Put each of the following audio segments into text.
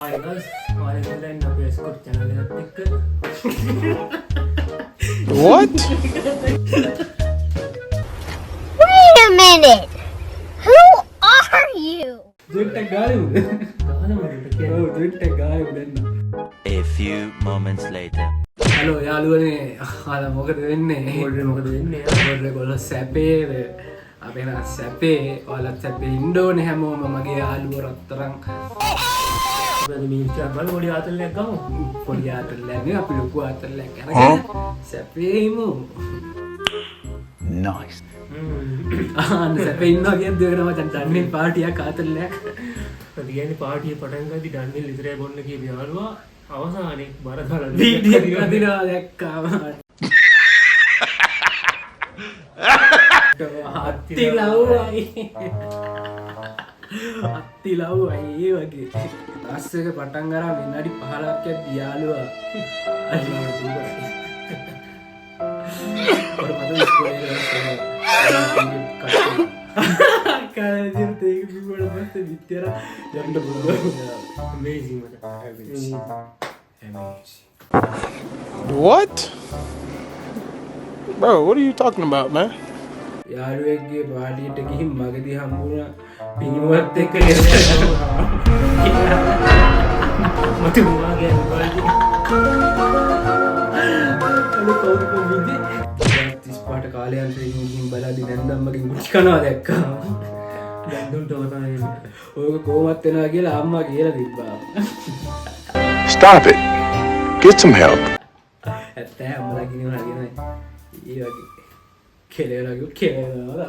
Hi guys, Valentine na Prescott channel එකත් What? Wait a minute! Who are you? A few moments later. Hello යාළුවනේ අද මොකද වෙන්නේ මොකද වෙන්නේ? මොකද ගොල්ලෝ සැපේ අපේ සැපේ ඔයාලත් සැපේ ඉන්න ඕනේ හැමෝම මගේ යාළුවෝ රත්තරන් අපේ මීචා බල පොඩි ආතල්ලයක් ගමු. පොඩි ආතල්ලයක් නේ අපි ලොකු ආතල්ලයක් අරගෙන සැපේ ඉමු Nice. ආන්න සැපේ ඉන්නවා කියද්දි වෙන මචං දන්නේ පාටියක් ආතල්ලයක් කියන්නේ පාටිය පටන් ගද්දි ඩන්නිල් ඉතරේ බොන්න කියපු යාළුවා අවසානයේ බර දාලා වීඩියෝ අදිනවා දැක්කාම අත්ති ලව්වයි අත්ති ලව්වයි ඒ වගේ ක්ලාස් එක පටන් ගරා විනාඩි 15ක් යද්දි යාළුවා අල්ලනවා දුබයි පොරපත ඉස්කෝලේ කාලේ තේක බිවල පස්සේ විතර යන්න පුළුවන් amazing මට What? Bro, what are you talking about, man? යාළුවෙක්ගේ පාටියට ගිහින් මගදී හම්බුණා පිණුවත් එක්ක මට මොනවා කියන්නේ අලු කවුරු කොවිද 35 කාලයන්තරින් ගිහින් බලද්දි නැන්දම්මගෙන් මුචි කනවා දැක්කා දැන්දුන්ට තමයි ඔයක කොහොමත් වෙනවා කියලා අම්මා කියලා තිබ්බා Stop it. Get some help. ඇත්ත අම්මලා කියනවා නේද ඒ වගේ කෙලෙලා කෙලෙලා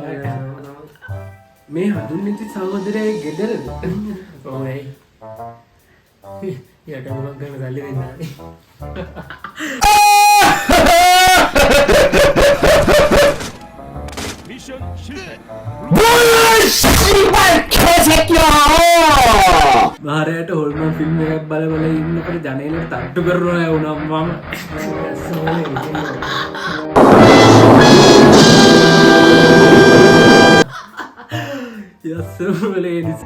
මේ හඳුන්නිති සහෝදරයේ ගෙදරද ඔව් යට මොකක් ගන්න සල්ලි දෙන්නානේ මාරයට හොල්මන් ෆිල්ම් එකක් බල බල ඉන්නකොට ජනේලෙන් තට්ටු කරනවා වුණා මම යස්සෝලේනිස්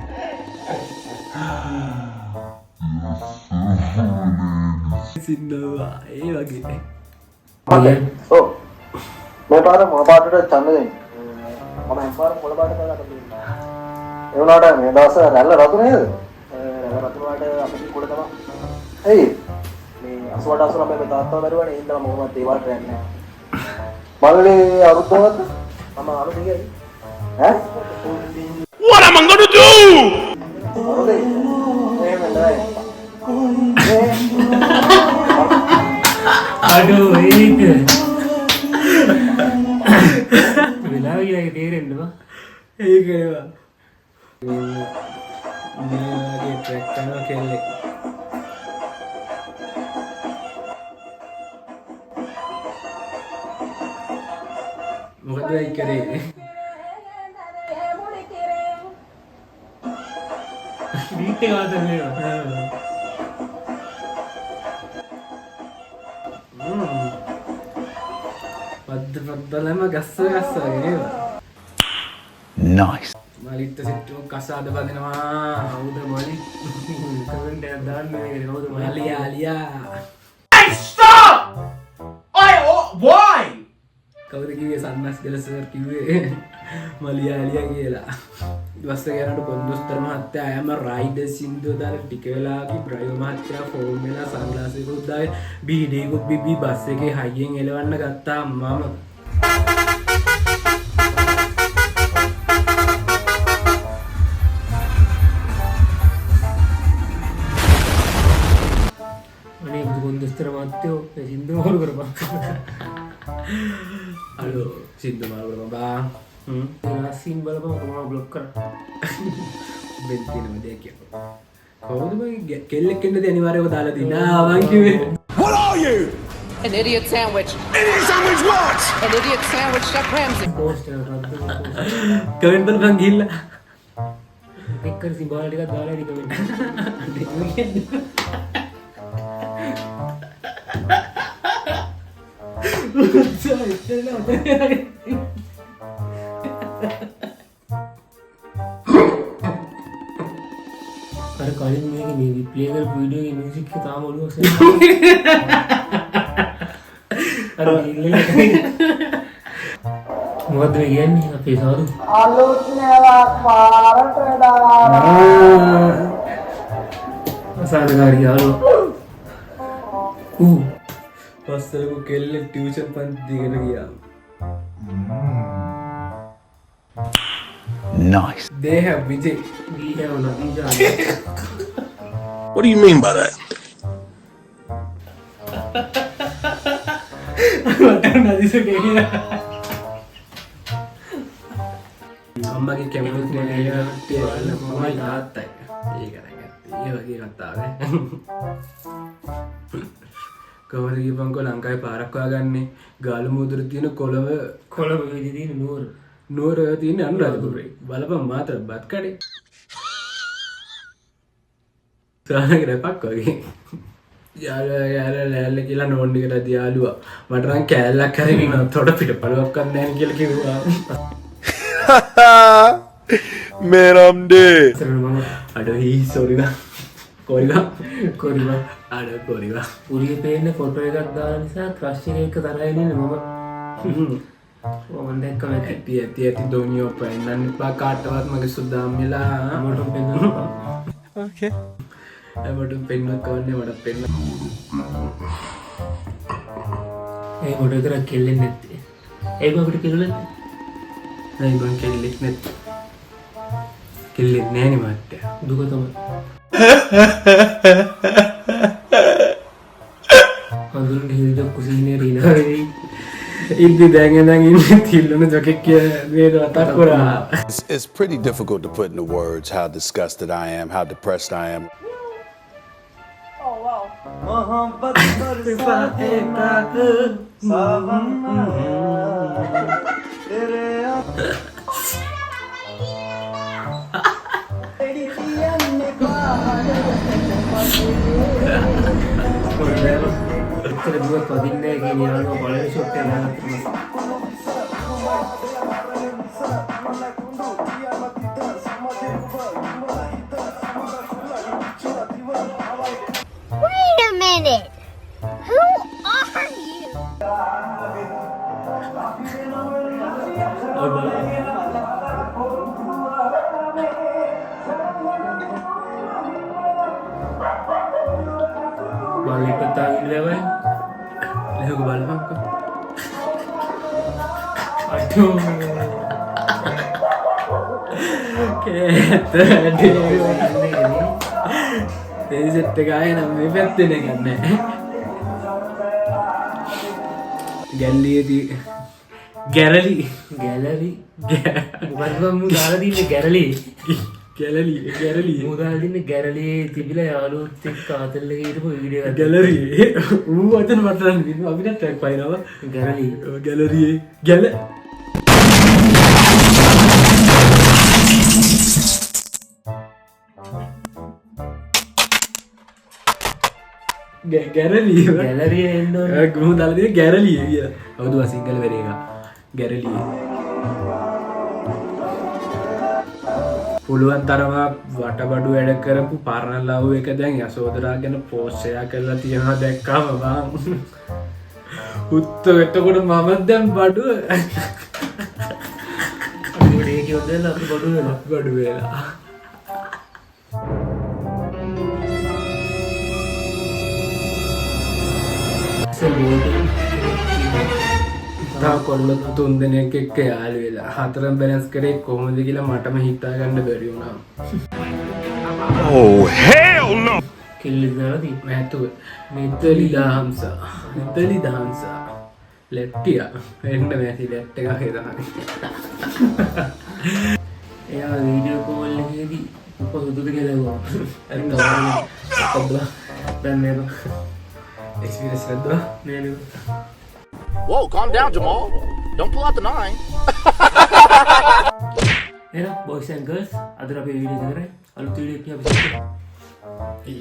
සින්නවා ඒ වගේ ඔව් මේ පාර මොන පාටට ඡන්ද දෙන්නේ මම හැම පාරම මොන පාටට කරලා තියෙනවා ඒ වුණාට මේ දවස් රැල්ල රතු නේද රැල්ල රතු වලට අපිට කුඩ තමයි එයි මේ 88 89 මේ තාත්තා දරුවානේ ඉඳලා මොකවත් ඒ වලට යන්නේ නැහැ මල්ලේ අරුත්තවත් මම අරුත් ගියයි ඈ What am I gonna do? අරුතේ එහෙම නෑ අඩෝ ඒක වෙලාව ගියා තේරෙන්න බා ඒක ඒවා මේ ට්‍රැක් කරනවා කෙල්ලෙක් මොකද ඒ කරේ බීට් එක ආතල්ලේ පද්දලම ගස්ස ගස්සගෙන Nice. මලිට සිට්ටු කසාද බඳිනවා කවුද මලි කමෙන්ට් එකක් දාන්න මේක කවුද මලි මලියා කවුද කිව්වේ සන්නස් දෙල සර් කිව්වේ මලියාලියා කියලා ඊපස්සේ ගියාට පොන්දොස්තර මහත්තයා ආයම රයිඩර් සින්දුව දාලා ටික වෙලාවකින් ඩ්‍රයිවර් මහත්තයා ෆෝන් වෙලා සන්ග්ලාස් එක උද්දාවේ බීඩේකුත් බිබි බස් එකේ හයියෙන් එලවන්න ගත්තා අම්මාම අනේ බුදුන්දස්තර මාත්‍යෝ මේ සින්දු වල කරපන් අලෝ සින්දු මාරුවම බා නාසින් බලපන් කොහොම බ්ලොක් කරා බෙන්තිනම දෙයක් කියපන් කවුද මේ කෙල්ලෙක් එන්නද අනිවාර්යව දාලා දිනා වන් කිව්වේ What are you? An idiot sandwich. Idiot sandwich what? An idiot sandwich, Chef Ramsay. Post එක රද්ද කමෙන්ට් බලපන් ගිහිල්ලා එක්කර සිම්බල් ටිකක් දාලා ඉදි කමෙන්ට් අර කලින් මේක මේ ප්ලේ කරපු වීඩියෝ එකේ මියුසික් එක තාම ඔළුව අස්සේ අර මොකද්ද මේ කියන්නේ අපේ සාරු අලුත් නෑවක් පාරට දාලා අසාධකාරී යාළුවා පස්සලකු කෙල්ල ටියුෂන් පන්ති දිගට ගියා. Nice. They have Vijay. we have nothing to What do you mean by that? අම්මගේ කැමති නෑට්ටිය බලන්න මමයි තාත්තයි. ඒක නෑ. ඒ වගේ කතාවේ. කවුරුද කියපන්කෝ ලංකාවේ පාරක් හොයාගන්නේ ගාලු මුදුර තියෙන කොළඹ විදි තියෙන නුවර තියෙන අනුරාධපුරේ. බලපන් මාතර බත් කඩේ. සානක රැපක් වගේ. යාළුවා ලෑල්ල කියලා නෝන් එකට යාළුවා මට නම් කෑල්ලක් හරින්න තොට පිට පළුවක් ගන්න නැහැ කියලා කිව්වා. Man, I'm dead. අඩෝ හී සෝරිවා. කොරිවා අඩ කොරිවා. පුරිය පේන්න ෆොටෝ එකක් දාන නිසා ක්‍රෂ් එක තරහින් ඉන්නේ මම දැක්කම ඇති දෝනියෝ පෙන්නන්න එපා කාටවත් මගේ සුද්දාම් වෙලා මොටම් පෙන්වන්න Okay. මට පෙන්වන්න කවන්නේ මට පෙන්න. ඒ ෆොටෝ එක කෙල්ලෙන්නේ නැත්තේ ඒක අපිට කෙල්ලෙන්නේ නෑ බං කෙල්ලෙක් නැත්. කෙල්ලෙක් නෑනේ මත්තයා. දුක තමයි හඳුන්ගේ හිල්ද කුසිනේ රීනා ඉන්දි දැන් ඉන්නේ තිල්ලන ජොකෙක් කිය අතක් කරා. It's pretty difficult to put into words how disgusted I am, how depressed I am. එච්චර දුවත් වදින්නේ නැහැ කියන යාළුවා බලන ෂොට් එක දාගත්තා. Wait a minute. Who are you? බල්ලෙක් පතාගෙන ඉලවයි ලෙහක බලපන්කෝ. අටෝ කේත ඒ සෙට් එක ආයේ නම් මේ පැත්තේ නේ ගැල්ලියේදී ගැරලි ගැලරි මොකද්ද මම දාලා තින්නේ ගැරලි ගැරලි මම දාලා තින්නේ ගැරලියේ තිබිලා යාළුවොත් එක්ක ආතල් එකේ හිටපු වීඩියෝ එකක් ගැලරි ඌ වචන මට නම් අපිට ට්‍රැක් පයින්නවා. ගැරලි ගැලරියේ ගැල ගැරලි ගැලරිය එන්න ඕනේ ගුම දාලා ගැරලිය කියලා. අවුදුවා සිංගල් වෙර එක. ගැරලිය. පුළුවන් තරම වටබඩු වැඩ කරපු පරණ ලව් එක දැන් යසෝදරා ගැන පෝස්ට් එකක් කරලා තියනවා දැක්කම බං. උත්තර එතකොට මමත් දැන් බඩුව ඒක යොදලා අපි බඩු වෙලා. තා කොල්ල තුන් දෙනෙක් එක්ක යාළු වෙලා හතරම බැලන්ස් කරේ කොහොමද කියලා මටම හිතා ගන්න බැරි වුණා. Oh, hell no! කෙල්ලෙක් දාලා තිබ්බ මෑතුව මෙතලි දහන්සා ලැට්ටියා එන්න මෑසි ලැට් එකක් හේතනයි. එයා වීඩියෝ කෝල් එකේදී පොදුද කියලා දැන් නේද එක්ස්පීරියන්ස් නැද්ද නේද Whoa, calm down, Jamal. Don't pull out the 9. එහෙනම් boys and girls අද අපි වීඩියෝ එක කරේ අලුත් වීඩියෝ එකක් අපි